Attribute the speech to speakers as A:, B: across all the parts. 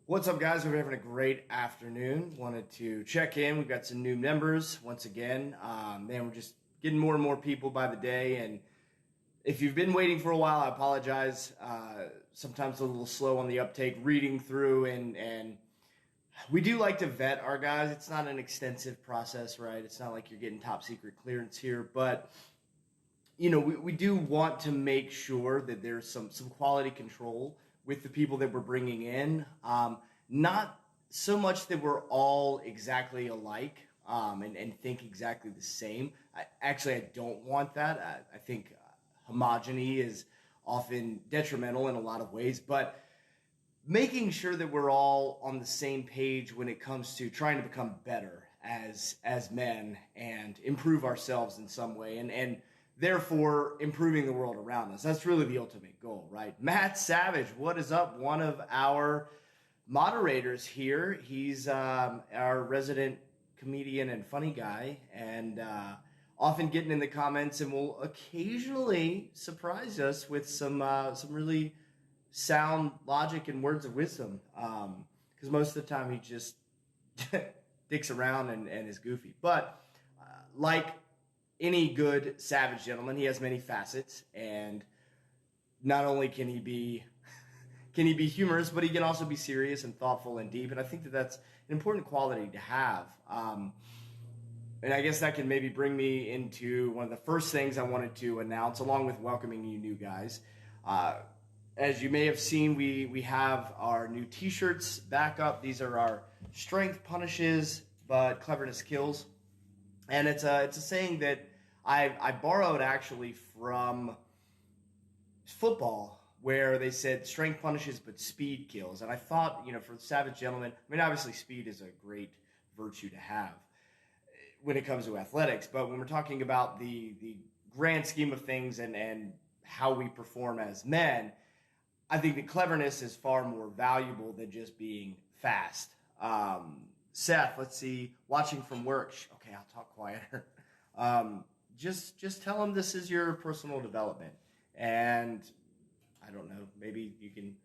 A: What's up, guys? Hope you're having a great afternoon. Wanted to check in. We've got some new members once again. We're just getting more and more people by the day. And if you've been waiting for a while, I apologize. Sometimes a little slow on the uptake, reading through, and we do like to vet our guys. It's not an extensive process, right? It's not like you're getting top secret clearance here, but we do want to make sure that there's some quality control with the people that we're bringing in. Not so much that we're all exactly alike and think exactly the same. I don't want that. I think homogeny is often detrimental in a lot of ways, but making sure that we're all on the same page when it comes to trying to become better as men and improve ourselves in some way and therefore improving the world around us. That's really the ultimate goal, right? Matt Savage, what is up? One of our moderators here. He's our resident comedian and funny guy, and often getting in the comments and will occasionally surprise us with some really sound logic and words of wisdom, because most of the time he just dicks around and is goofy. But like any good savage gentleman, he has many facets, and not only can he be humorous, but he can also be serious and thoughtful and deep. And I think that that's an important quality to have. And I guess that can maybe bring me into one of the first things I wanted to announce, along with welcoming you new guys. As you may have seen, we have our new t-shirts back up. These are our strength punishes, but cleverness kills. And it's a saying that I borrowed actually from football, where they said strength punishes, but speed kills. And I thought, for the savage gentleman, I mean, obviously speed is a great virtue to have when it comes to athletics. But when we're talking about the grand scheme of things and how we perform as men, I think that cleverness is far more valuable than just being fast. Seth, let's see, watching from work. Okay, I'll talk quieter. Just tell him this is your personal development. And I don't know, maybe you can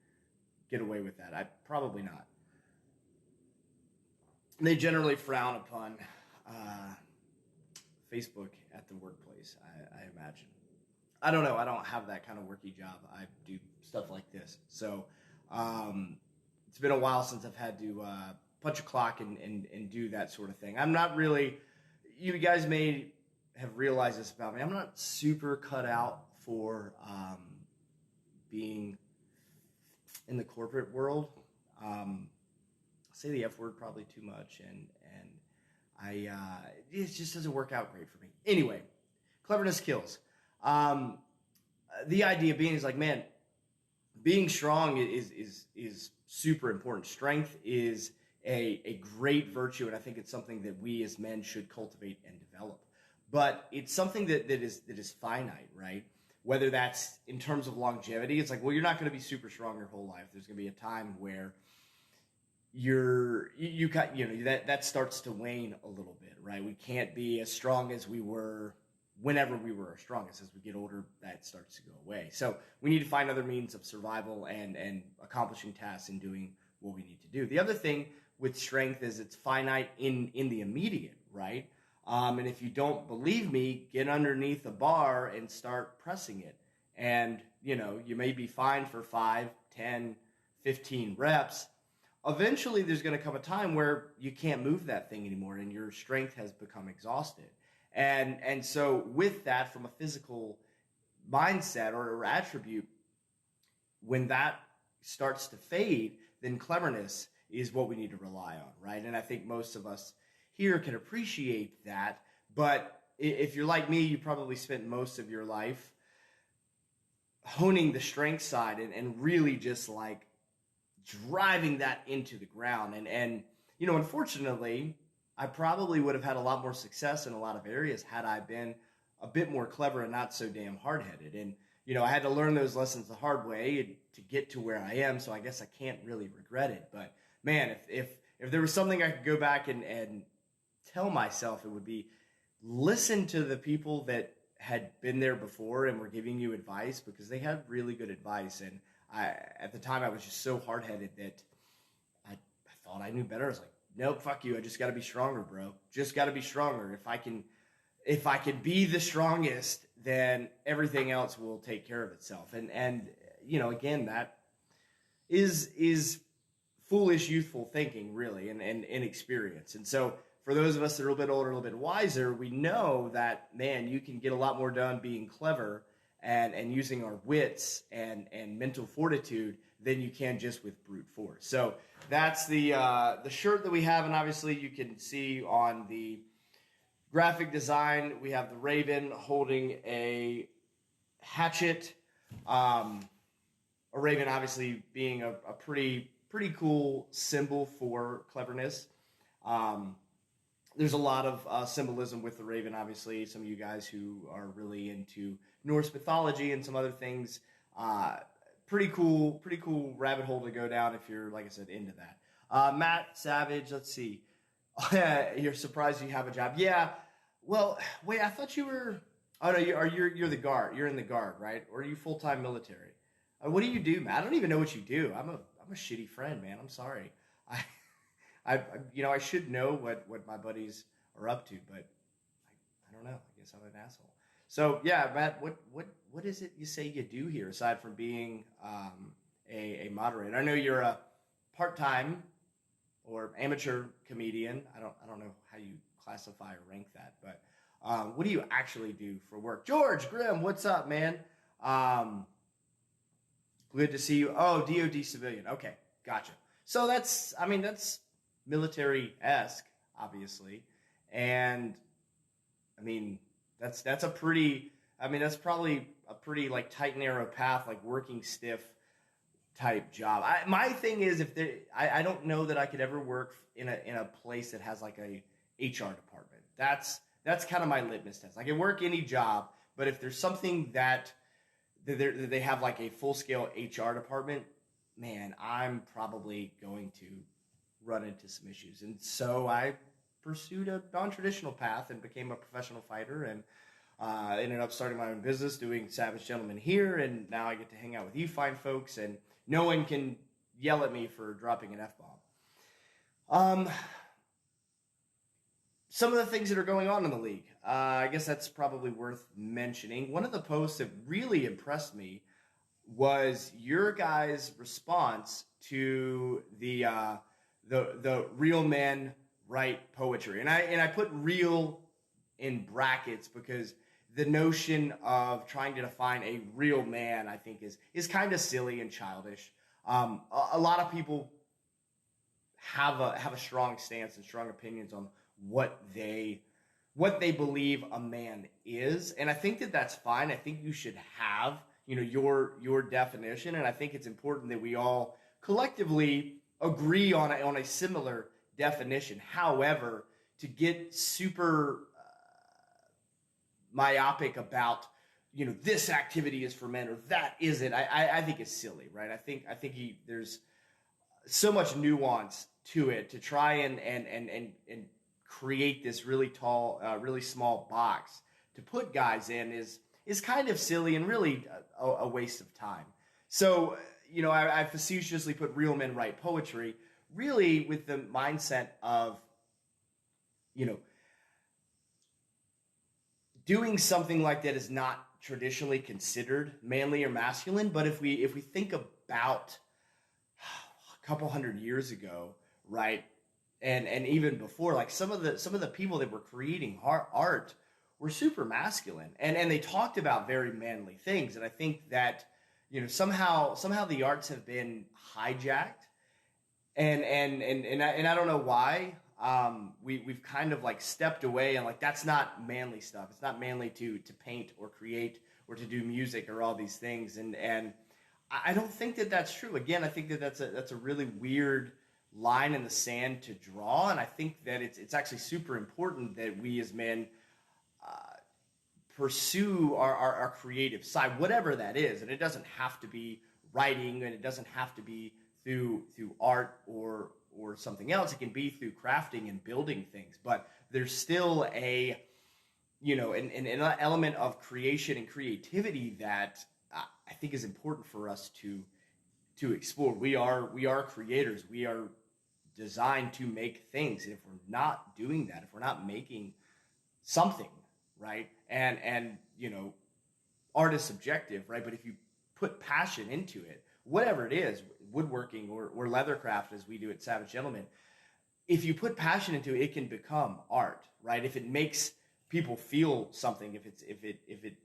A: get away with that. Probably not. They generally frown upon Facebook at the workplace, I imagine. I don't know. I don't have that kind of worky job. I do stuff like this. So it's been a while since I've had to punch a clock and do that sort of thing. I'm not really, you guys may have realized this about me, I'm not super cut out for being in the corporate world. I say the F word probably too much, and it just doesn't work out great for me. Anyway, cleverness kills. The idea being is like, man, being strong is super important. Strength is a great virtue, and I think it's something that we as men should cultivate and develop. But it's something that is finite, right? Whether that's in terms of longevity, it's like, well, you're not going to be super strong your whole life. There's going to be a time where that starts to wane a little bit, right? We can't be as strong as we were whenever we were our strongest. As we get older, that starts to go away. So we need to find other means of survival and accomplishing tasks and doing what we need to do. The other thing with strength is it's finite in the immediate, right? And if you don't believe me, get underneath a bar and start pressing it. And, you may be fine for 5, 10, 15 reps. Eventually, there's going to come a time where you can't move that thing anymore and your strength has become exhausted. And so with that, from a physical mindset or attribute, when that starts to fade, then cleverness is what we need to rely on, right? And I think most of us here can appreciate that. But if you're like me, you probably spent most of your life honing the strength side and really just like driving that into the ground. And unfortunately, I probably would have had a lot more success in a lot of areas had I been a bit more clever and not so damn hard-headed. And, I had to learn those lessons the hard way to get to where I am. So I guess I can't really regret it. But man, if there was something I could go back and tell myself, it would be listen to the people that had been there before and were giving you advice, because they had really good advice. And at the time I was just so hard-headed that thought I knew better. I was like, nope, fuck you. I just got to be stronger, bro. Just got to be stronger. If I can be the strongest, then everything else will take care of itself. And you know, again, that is foolish, youthful thinking, really, and inexperience. And so for those of us that are a little bit older, a little bit wiser, we know that, man, you can get a lot more done being clever and using our wits and mental fortitude than you can just with brute force. So that's the shirt that we have, and obviously you can see on the graphic design, we have the raven holding a hatchet. A raven obviously being a pretty cool symbol for cleverness. There's a lot of symbolism with the raven, obviously. Some of you guys who are really into Norse mythology and some other things, pretty cool rabbit hole to go down if you're, like I said, into that. Matt Savage, let's see. You're surprised you have a job. Yeah. Well, wait, I thought you were. Oh no, you're the guard. You're in the guard, right? Or are you full-time military? What do you do, Matt? I don't even know what you do. I'm a shitty friend, man. I'm sorry. I should know what my buddies are up to, but I don't know. I guess I'm an asshole. So yeah, Matt, what is it you say you do here aside from being a moderator? I know you're a part-time or amateur comedian. I don't know how you classify or rank that, but what do you actually do for work? George Grimm, what's up, man? Good to see you. Oh, DOD civilian. Okay, gotcha. So that's military-esque, obviously, and I mean that's a pretty. I mean that's probably a pretty like tight, narrow path, like working stiff type job. My thing is I don't know that I could ever work in a place that has like a HR department. That's kind of my litmus test. I can work any job, but if there's something that they have like a full-scale HR department, man, I'm probably going to run into some issues. And so I pursued a non-traditional path and became a professional fighter and ended up starting my own business doing Savage Gentleman here. And now I get to hang out with you fine folks, and no one can yell at me for dropping an F-bomb. Some of the things that are going on in the league, I guess that's probably worth mentioning. One of the posts that really impressed me was your guys' response to the real men write poetry, and I put real in brackets because the notion of trying to define a real man, I think, is kind of silly and childish. A lot of people have a strong stance and strong opinions on what they believe a man is, and I think that that's fine. I think you should have, your definition, and I think it's important that we all collectively agree on a similar definition. However, to get super myopic about this activity is for men or that isn't, I think is silly, right? I think there's so much nuance to it to try and create this really tall, really small box to put guys in is kind of silly and really a waste of time. So, I facetiously put real men write poetry, really with the mindset of, doing something like that is not traditionally considered manly or masculine. But if we think about a couple hundred years ago, right, and even before, like some of the people that were creating art were super masculine, and they talked about very manly things. And I think that somehow the arts have been hijacked, and I don't know why. We've kind of like stepped away and like that's not manly stuff. It's not manly to paint or create or to do music or all these things. And I don't think that that's true. Again, I think that that's a really weird line in the sand to draw. And I think that it's actually super important that we as men pursue our creative side, whatever that is. And it doesn't have to be writing, and it doesn't have to be through art or something else. It can be through crafting and building things, but there's still an element of creation and creativity that I think is important for us to explore. We are creators. We are designed to make things. If we're not doing that, if we're not making something, right? And art is subjective, right? But if you put passion into it, whatever it is, woodworking or leathercraft, as we do at Savage Gentleman, if you put passion into it, it can become art, right? If it makes people feel something, if it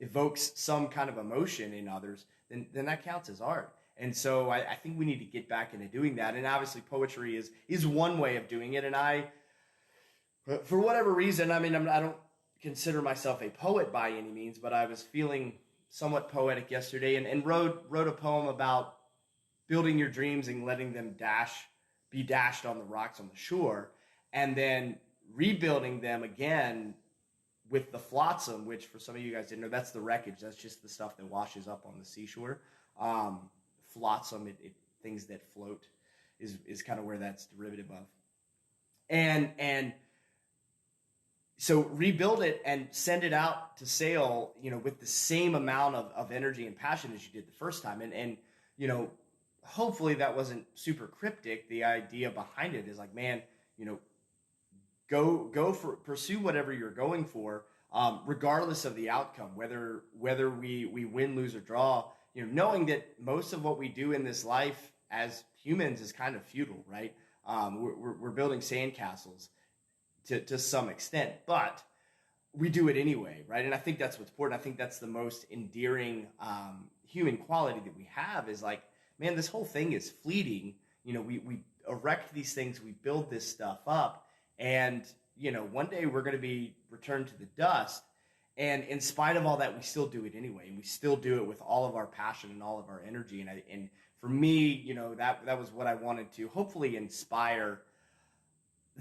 A: evokes some kind of emotion in others, then that counts as art. And so I think we need to get back into doing that. And obviously poetry is one way of doing it. And for whatever reason, I mean, I don't consider myself a poet by any means, but I was feeling somewhat poetic yesterday and wrote a poem about building your dreams and letting them be dashed on the rocks on the shore, and then rebuilding them again with the flotsam, which for some of you guys didn't know, that's the wreckage. That's just the stuff that washes up on the seashore. Flotsam, things that float, is kind of where that's derivative of. And so rebuild it and send it out to sail, with the same amount of energy and passion as you did the first time. And hopefully that wasn't super cryptic. The idea behind it is like, man, pursue whatever you're going for, regardless of the outcome, whether we win, lose, or draw, knowing that most of what we do in this life as humans is kind of futile, right? We're building sandcastles to some extent, but we do it anyway, right? And I think that's what's important. I think that's the most endearing human quality that we have, is like, man, this whole thing is fleeting. We erect these things, we build this stuff up, and one day we're going to be returned to the dust. And in spite of all that, we still do it anyway, and we still do it with all of our passion and all of our energy. And for me, that was what I wanted to hopefully inspire,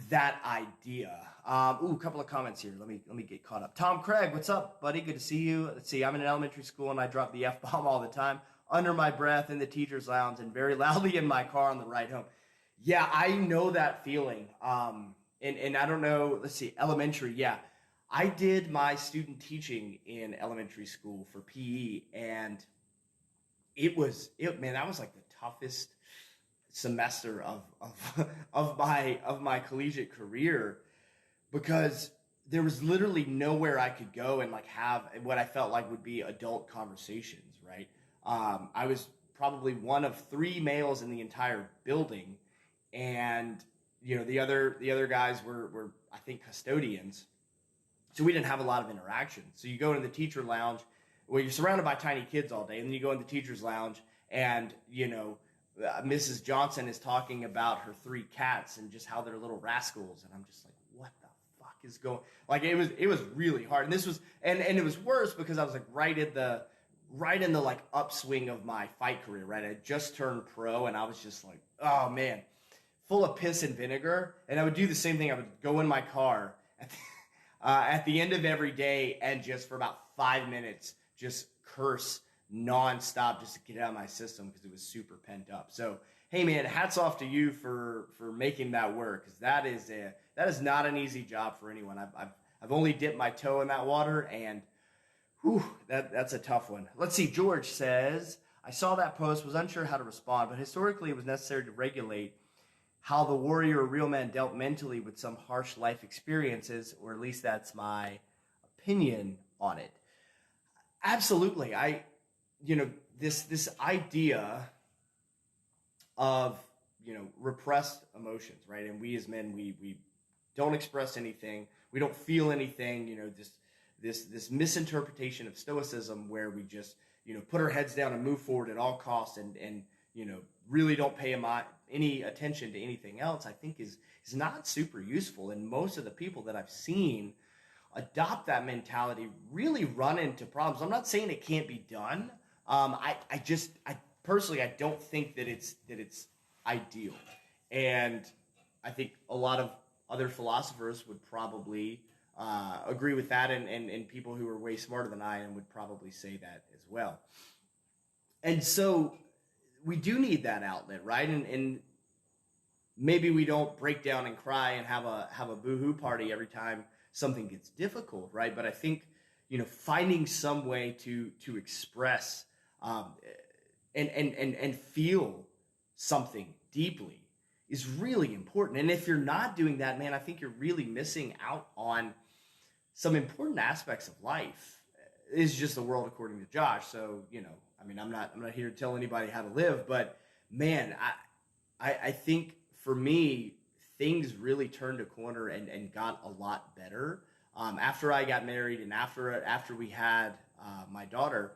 A: that idea. A couple of comments here. Let me get caught up. Tom Craig, what's up, buddy? Good to see you. Let's see. I'm in elementary school and I drop the F-bomb all the time, under my breath in the teacher's lounge and very loudly in my car on the ride home. Yeah, I know that feeling. And I don't know. Let's see. Elementary. Yeah, I did my student teaching in elementary school for PE, and that was like the toughest semester of my collegiate career, because there was literally nowhere I could go and like have what I felt like would be adult conversations, right? I was probably one of 3 males in the entire building, and the other guys were I think custodians, so we didn't have a lot of interaction. So you go into the teacher lounge, well, you're surrounded by tiny kids all day, and then you go in the teacher's lounge, and Mrs. Johnson is talking about her 3 cats and just how they're little rascals, and I'm just like, what the fuck is going? Like, it was really hard, and this was and it was worse because I was like right in the like upswing of my fight career, right? I just turned pro, and I was just like, oh man, full of piss and vinegar. And I would do the same thing. I would go in my car at the end of every day and just for about 5 minutes just curse nonstop just to get it out of my system, because it was super pent up. So hey man, hats off to you for making that work, because that is not an easy job for anyone. I've only dipped my toe in that water, and whew, that's a tough one. Let's see. George says, I saw that post, was unsure how to respond, but historically it was necessary to regulate how the warrior or real man dealt mentally with some harsh life experiences, or at least that's my opinion on it. Absolutely. This idea of, repressed emotions, right? And we as men, we don't express anything. We don't feel anything, this misinterpretation of stoicism where we just, put our heads down and move forward at all costs and really don't pay any attention to anything else, I think is not super useful. And most of the people that I've seen adopt that mentality really run into problems. I'm not saying it can't be done. I personally, I don't think that it's ideal. And I think a lot of other philosophers would probably agree with that, and people who are way smarter than I am would probably say that as well. And so we do need that outlet, right? And maybe we don't break down and cry and have a boo-hoo party every time something gets difficult, right? But I think, finding some way to express and feel something deeply is really important. And if you're not doing that, man, I think you're really missing out on some important aspects of life. It's just the world according to Josh. So, I mean, I'm not here to tell anybody how to live, but man, I think for me, things really turned a corner and got a lot better after I got married and after we had my daughter.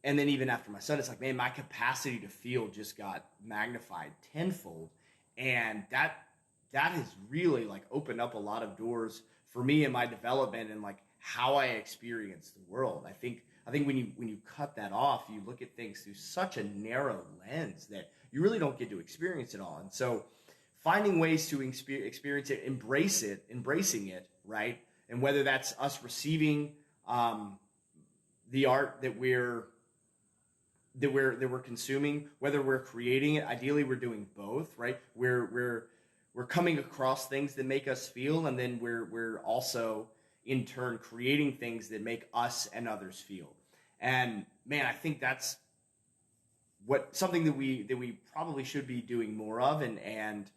A: And then even after my son, it's like, man, my capacity to feel just got magnified tenfold. And that has really like opened up a lot of doors for me in my development and like how I experience the world. I think when you cut that off, you look at things through such a narrow lens that you really don't get to experience it all. And so finding ways to experience it, embracing it, right? And whether that's us receiving the art that we're consuming, whether we're creating it, ideally we're doing both, right? We're coming across things that make us feel, and then we're also in turn creating things that make us and others feel. And man, I think that's something that we probably should be doing more of, and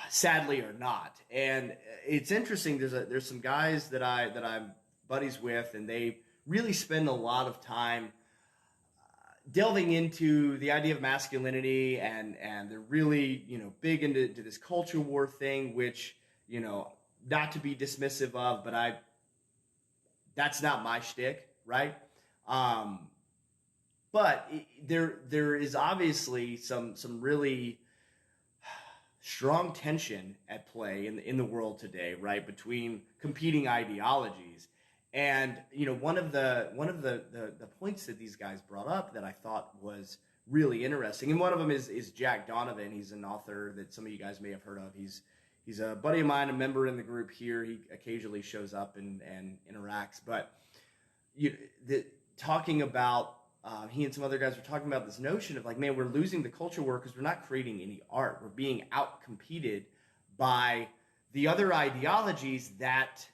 A: sadly or not. And it's interesting. There's some guys that I'm buddies with, and they really spend a lot of time delving into the idea of masculinity, and they're really, big into this culture war thing, which, not to be dismissive of, but that's not my shtick, right? But there is obviously some really strong tension at play in the world today, right, between competing ideologies. And one of the points that these guys brought up that I thought was really interesting, and one of them is Jack Donovan. He's an author that some of you guys may have heard of. He's a buddy of mine, a member in the group here. He occasionally shows up and interacts. But talking about he and some other guys were talking about this notion of like, man, we're losing the culture war because we're not creating any art. We're being out-competed by the other ideologies that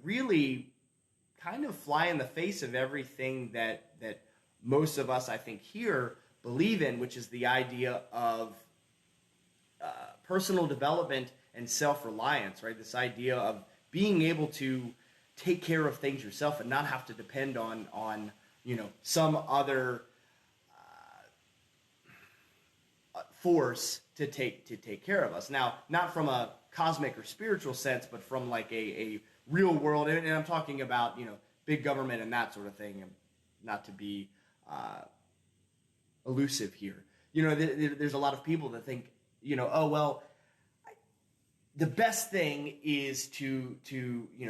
A: really kind of fly in the face of everything that most of us, I think, here believe in, which is the idea of personal development and self-reliance, right? This idea of being able to take care of things yourself and not have to depend on some other force to take care of us. Now, not from a cosmic or spiritual sense, but from like a real world, and I'm talking about big government and that sort of thing, and not to be elusive here. There's a lot of people that think oh well, the best thing is to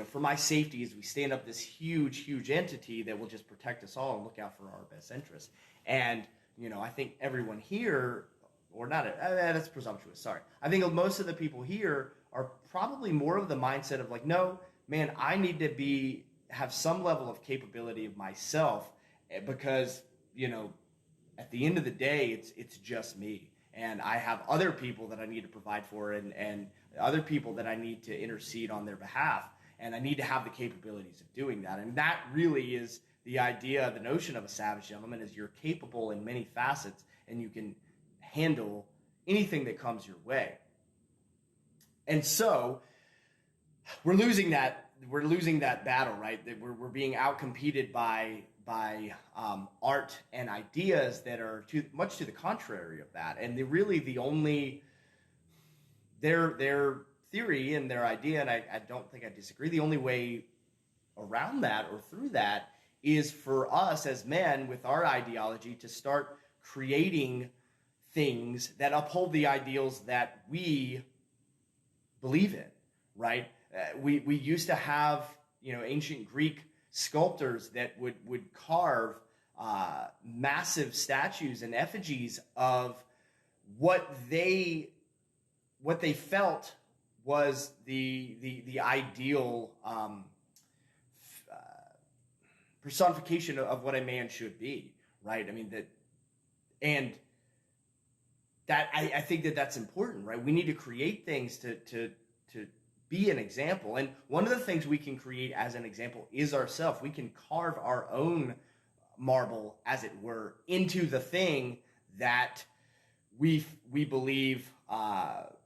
A: for my safety is we stand up this huge entity that will just protect us all and look out for our best interests. And I think everyone here, or not, that's presumptuous, sorry. I think most of the people here are probably more of the mindset of like, no, man, I need to have some level of capability of myself, because at the end of the day, it's just me, and I have other people that I need to provide for, and other people that I need to intercede on their behalf, and I need to have the capabilities of doing that. And that really is the idea, the notion of a savage gentleman, is you're capable in many facets, and you can handle anything that comes your way. And so we're losing that battle, right? That we're being outcompeted by art and ideas that are much to the contrary of that. And their theory and their idea, and I don't think I disagree, the only way around that or through that is for us as men with our ideology to start creating things that uphold the ideals that we believe in, right? We used to have ancient Greek sculptors that would carve massive statues and effigies of what they felt was the ideal personification of what a man should be, right? I mean I think that's important, right? We need to create things to be an example. And one of the things we can create as an example is ourselves. We can carve our own marble, as it were, into the thing that we believe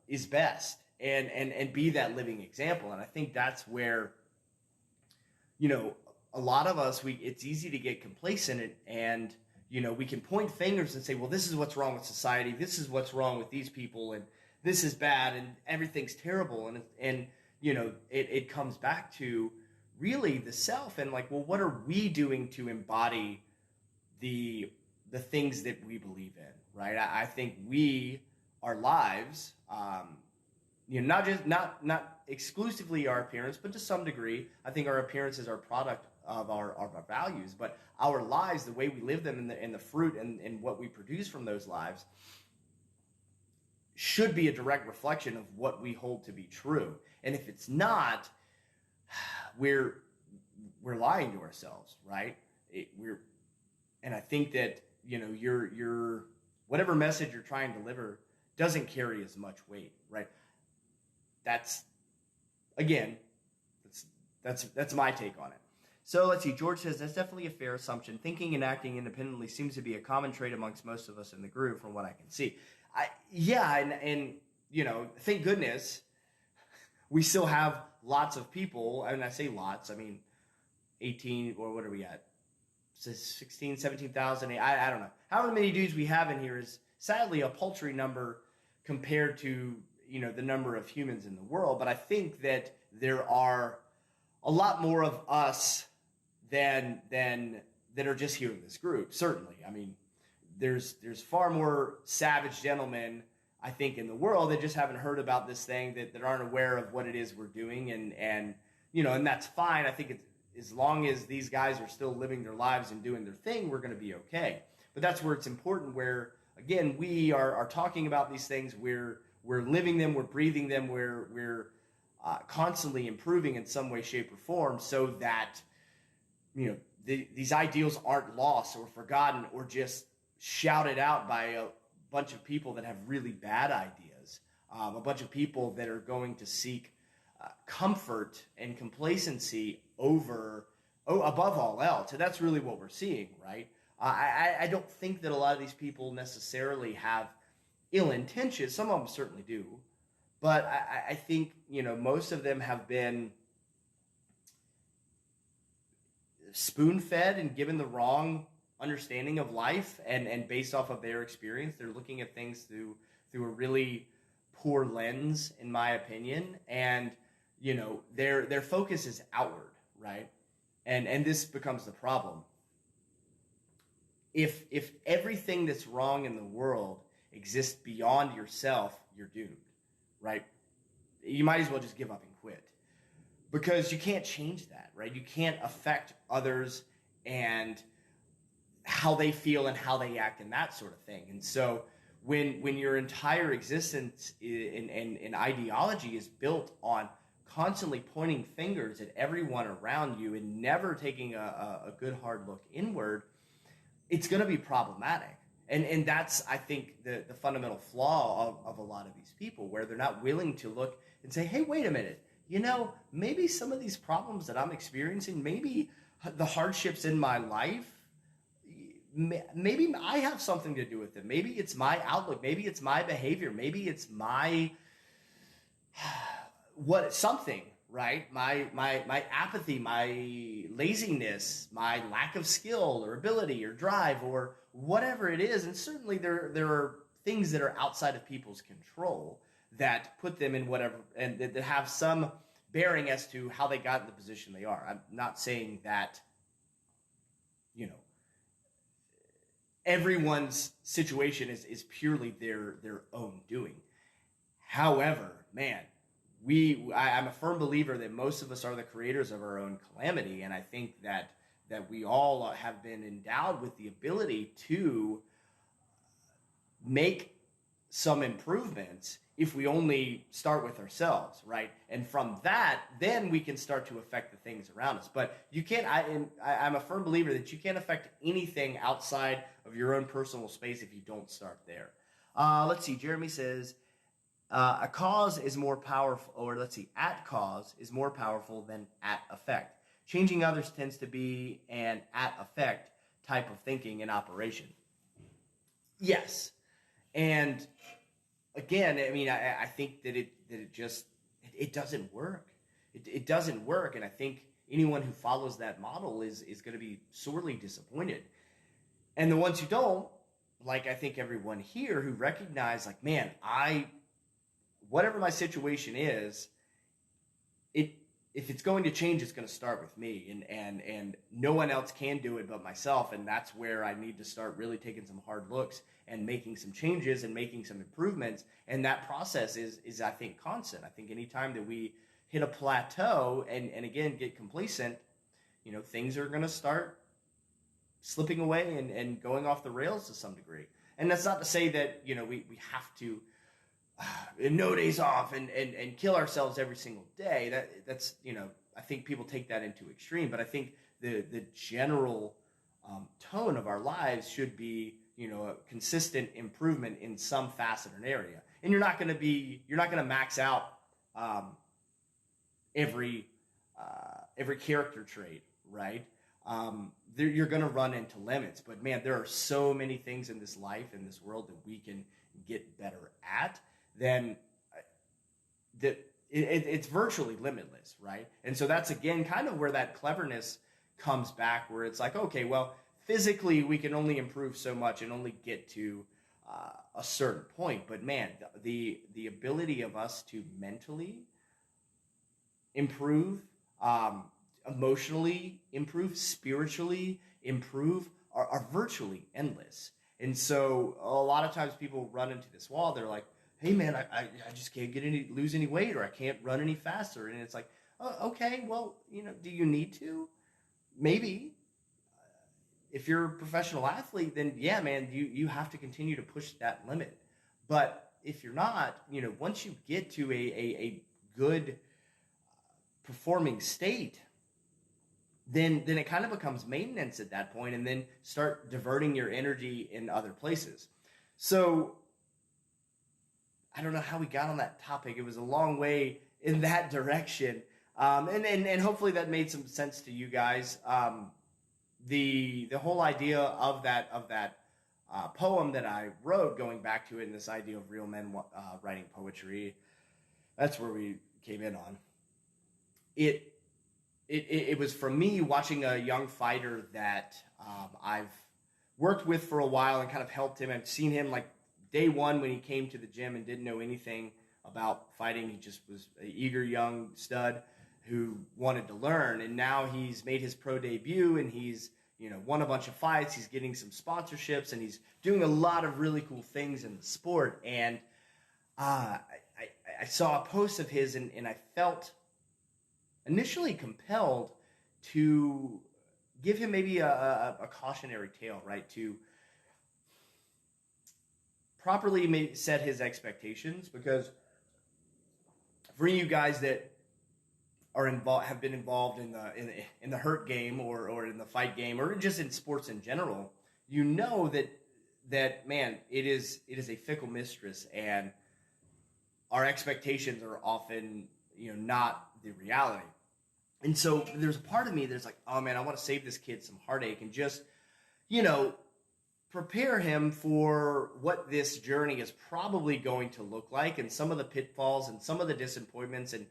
A: is best, and be that living example. And I think that's where, a lot of us, it's easy to get complacent, and we can point fingers and say, well, this is what's wrong with society, this is what's wrong with these people, and this is bad, and everything's terrible, and it comes back to really the self, and like, well, what are we doing to embody the things that we believe in, right? I think our lives, not exclusively our appearance, but to some degree, I think our appearance is our product of our values, but our lives, the way we live them, and the fruit and what we produce from those lives, should be a direct reflection of what we hold to be true. And if it's not, we're lying to ourselves, right? And I think that your whatever message you're trying to deliver doesn't carry as much weight, right? That's my take on it. So let's see. George says, that's definitely a fair assumption. Thinking and acting independently seems to be a common trait amongst most of us in the group, from what I can see. And thank goodness we still have lots of people. And I say lots, I mean 18, or what are we at? 16, 17,000. I don't know. However many dudes we have in here is sadly a paltry number compared to the number of humans in the world. But I think that there are a lot more of us than that are just here in this group. Certainly, I mean, there's far more savage gentlemen, I think, in the world that just haven't heard about this thing, that aren't aware of what it is we're doing, and that's fine. I think it's, as long as these guys are still living their lives and doing their thing, we're going to be okay. But that's where it's important, where again we are talking about these things, we're living them, we're breathing them, we're constantly improving in some way, shape, or form, so that these ideals aren't lost or forgotten or just shouted out by a bunch of people that have really bad ideas, a bunch of people that are going to seek comfort and complacency above all else. And that's really what we're seeing, right? I don't think that a lot of these people necessarily have ill intentions. Some of them certainly do, but I think most of them have been spoon-fed and given the wrong understanding of life, and based off of their experience, they're looking at things through a really poor lens, in my opinion, and their focus is outward, right? And this becomes the problem. If everything that's wrong in the world exists beyond yourself, you're doomed, right? You might as well just give up and quit, because you can't change that, right? You can't affect others and how they feel and how they act and that sort of thing. And so when your entire existence and ideology is built on constantly pointing fingers at everyone around you and never taking a good hard look inward, it's going to be problematic. And that's, I think, the fundamental flaw of a lot of these people, where they're not willing to look and say, hey, wait a minute, maybe some of these problems that I'm experiencing, maybe the hardships in my life, maybe I have something to do with it. Maybe it's my outlook. Maybe it's my behavior. Maybe it's my something, right? My apathy, my laziness, my lack of skill or ability or drive or whatever it is. And certainly there are things that are outside of people's control that put them in whatever, and that have some bearing as to how they got in the position they are. I'm not saying that, everyone's situation is purely their own doing. However, man, I'm a firm believer that most of us are the creators of our own calamity, and I think that we all have been endowed with the ability to make some improvements if we only start with ourselves, right? And from that, then we can start to affect the things around us. But you can't, I'm a firm believer that you can't affect anything outside of your own personal space if you don't start there. Let's see, Jeremy says, at cause is more powerful than at effect. Changing others tends to be an at effect type of thinking and operation. Yes. And again, I mean, I think that it doesn't work. It doesn't work. And I think anyone who follows that model is going to be sorely disappointed. And the ones who don't, like I think everyone here who recognize, like, man, whatever my situation is, if it's going to change, it's going to start with me, and no one else can do it but myself. And that's where I need to start really taking some hard looks and making some changes and making some improvements. And that process is I think constant. I think anytime that we hit a plateau and again get complacent, things are going to start slipping away and going off the rails to some degree. And that's not to say that we have to no days off and kill ourselves every single day. That's I think people take that into extreme, but I think the general tone of our lives should be a consistent improvement in some facet or area. And you're not going to max out every character trait, right? You're going to run into limits, but man, there are so many things in this life, in this world, that we can get better at. Then it's virtually limitless, right? And so that's, again, kind of where that cleverness comes back, where it's like, okay, well, physically we can only improve so much and only get to a certain point. But man, the ability of us to mentally improve, emotionally improve, spiritually improve are virtually endless. And so a lot of times people run into this wall. They're like, hey man, I just can't lose any weight, or I can't run any faster. And it's like, oh, okay, well, do you need to? Maybe. If you're a professional athlete, then yeah, man, you have to continue to push that limit. But if you're not, once you get to a good performing state, then it kind of becomes maintenance at that point, and then start diverting your energy in other places. So I don't know how we got on that topic. It was a long way in that direction. And hopefully that made some sense to you guys. The whole idea of that poem that I wrote, going back to it, and this idea of real men writing poetry, that's where we came in on. It was from me watching a young fighter that I've worked with for a while and kind of helped him. I've seen him like day one when he came to the gym and didn't know anything about fighting. He just was an eager young stud who wanted to learn. And now he's made his pro debut, and he's won a bunch of fights. He's getting some sponsorships, and he's doing a lot of really cool things in the sport. And I saw a post of his, and I felt initially compelled to give him maybe a cautionary tale, right? To properly set his expectations, because for you guys that are have been involved in the hurt game or in the fight game, or just in sports in general, that man, it is a fickle mistress, and our expectations are often not the reality. And so there's a part of me that's like, oh man, I want to save this kid some heartache and just prepare him for what this journey is probably going to look like, and some of the pitfalls and some of the disappointments, and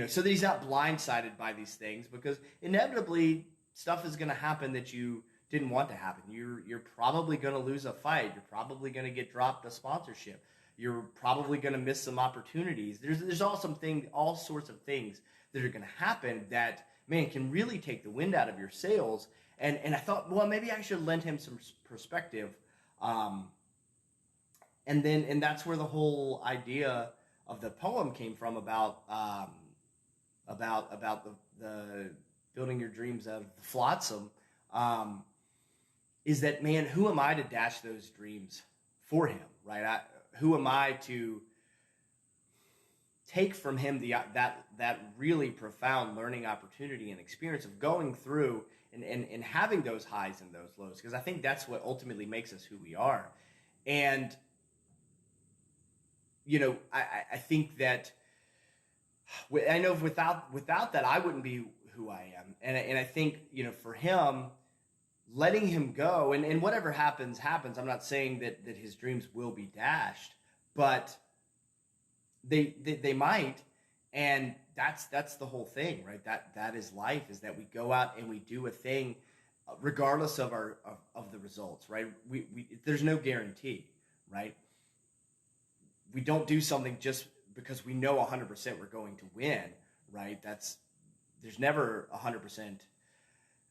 A: so that he's not blindsided by these things, because inevitably stuff is going to happen that you didn't want to happen. You're probably going to lose a fight. You're probably going to get dropped a sponsorship. You're probably going to miss some opportunities. There's all sorts of things that are going to happen that, man, can really take the wind out of your sails. And I thought, well, maybe I should lend him some perspective. And that's where the whole idea of the poem came from, about the building your dreams out of the flotsam, is that, man, who am I to dash those dreams for him, right? Who am I to take from him that really profound learning opportunity and experience of going through and having those highs and those lows? Because I think that's what ultimately makes us who we are. And I think that I know without that, I wouldn't be who I am. And I think for him, letting him go, and whatever happens. I'm not saying that his dreams will be dashed, but they might, and that's the whole thing, right? That is life, is that we go out and we do a thing regardless of of the results, right? We there's no guarantee, right? We don't do something just because we know 100% we're going to win, right? There's never 100%.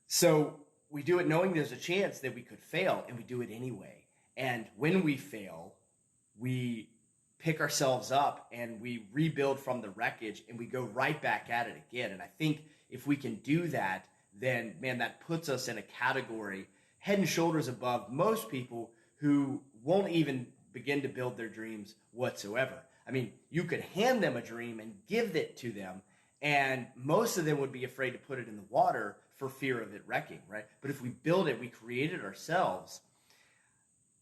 A: So we do it knowing there's a chance that we could fail, and we do it anyway. And when we fail, we pick ourselves up and we rebuild from the wreckage, and we go right back at it again. And I think if we can do that, then man, that puts us in a category head and shoulders above most people who won't even begin to build their dreams whatsoever. I mean, you could hand them a dream and give it to them, and most of them would be afraid to put it in the water for fear of it wrecking, right? But if we build it, we create it ourselves.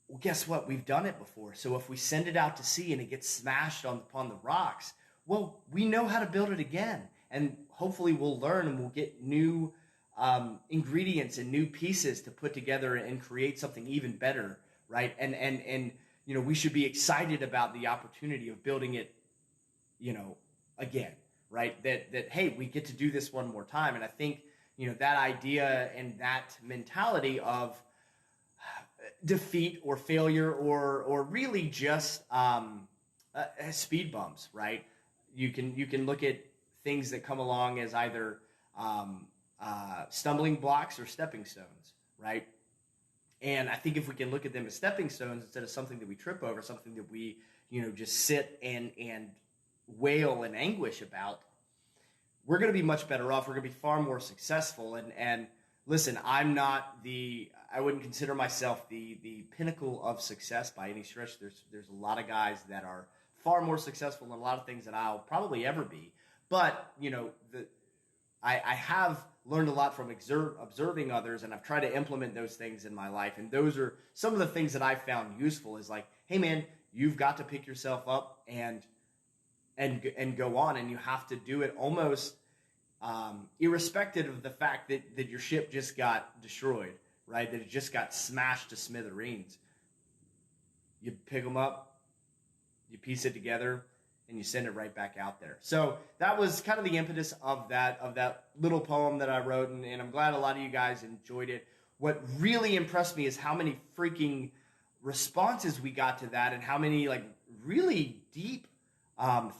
A: Well, guess what? We've done it before. So if we send it out to sea and it gets smashed upon the rocks, well, we know how to build it again. And hopefully we'll learn, and we'll get new ingredients and new pieces to put together and create something even better, right? And you know, we should be excited about the opportunity of building it, you know, again, right? That hey, we get to do this one more time. And I think, you know, that idea and that mentality of defeat or failure or really just speed bumps, right? You can look at things that come along as either stumbling blocks or stepping stones, right? And I think if we can look at them as stepping stones instead of something that we trip over, something that we, you know, just sit and wail and anguish about, we're going to be much better off. We're going to be far more successful. And listen, I wouldn't consider myself the pinnacle of success by any stretch. There's a lot of guys that are far more successful in a lot of things than I'll probably ever be. But, you know, I have learned a lot from observing others, and I've tried to implement those things in my life. And those are some of the things that I found useful, is like, hey man, you've got to pick yourself up and go on, and you have to do it almost irrespective of the fact that your ship just got destroyed, right? That it just got smashed to smithereens. You pick them up, you piece it together, and you send it right back out there. So that was kind of the impetus of that little poem that I wrote, and I'm glad a lot of you guys enjoyed it. What really impressed me is how many freaking responses we got to that, and how many like really deep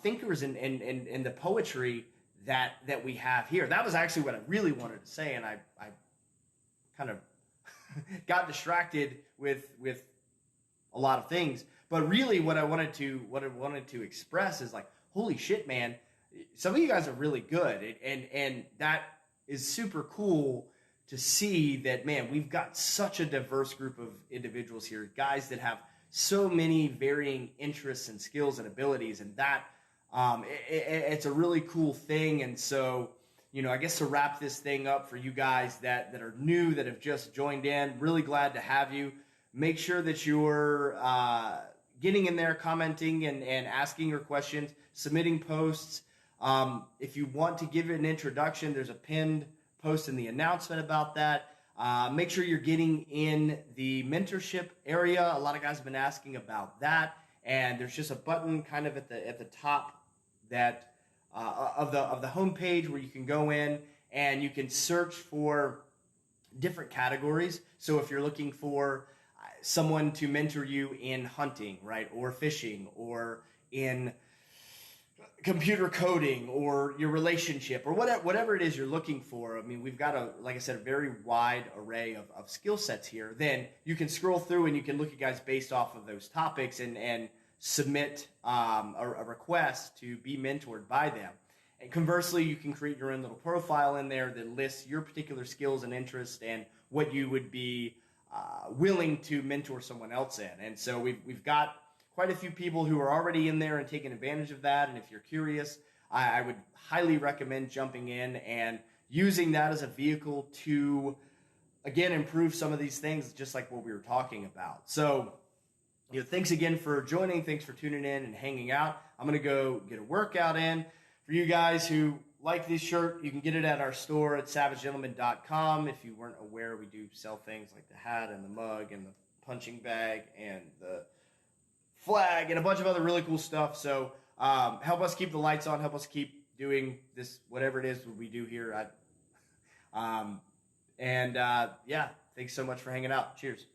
A: thinkers in the poetry that we have here. That was actually what I really wanted to say, and I kind of got distracted with a lot of things. But really, what I wanted to express is like, holy shit, man! Some of you guys are really good, and that is super cool to see that, man, we've got such a diverse group of individuals here, guys that have so many varying interests and skills and abilities, and that it's a really cool thing. And so, you know, I guess to wrap this thing up for you guys that are new, that have just joined in, really glad to have you. Make sure that you're getting in there, commenting and asking your questions, submitting posts. If you want to give it an introduction, there's a pinned post in the announcement about that. Make sure you're getting in the mentorship area. A lot of guys have been asking about that, and there's just a button kind of at the top that of the homepage where you can go in and you can search for different categories. So if you're looking for someone to mentor you in hunting, right, or fishing, or in computer coding, or your relationship, or whatever it is you're looking for. I mean, we've got like I said, a very wide array of skill sets here. Then you can scroll through and you can look at guys based off of those topics and submit a request to be mentored by them. And conversely, you can create your own little profile in there that lists your particular skills and interests and what you would be willing to mentor someone else in. And so we've got quite a few people who are already in there and taking advantage of that. And if you're curious, I would highly recommend jumping in and using that as a vehicle to, again, improve some of these things, just like what we were talking about. So, you know, thanks again for joining. Thanks for tuning in and hanging out. I'm going to go get a workout in. For you guys who like this shirt, you can get it at our store at savagegentleman.com. If you weren't aware, we do sell things like the hat and the mug and the punching bag and the flag and a bunch of other really cool stuff. So help us keep the lights on, help us keep doing this, whatever it is we do here. Yeah, thanks so much for hanging out. Cheers.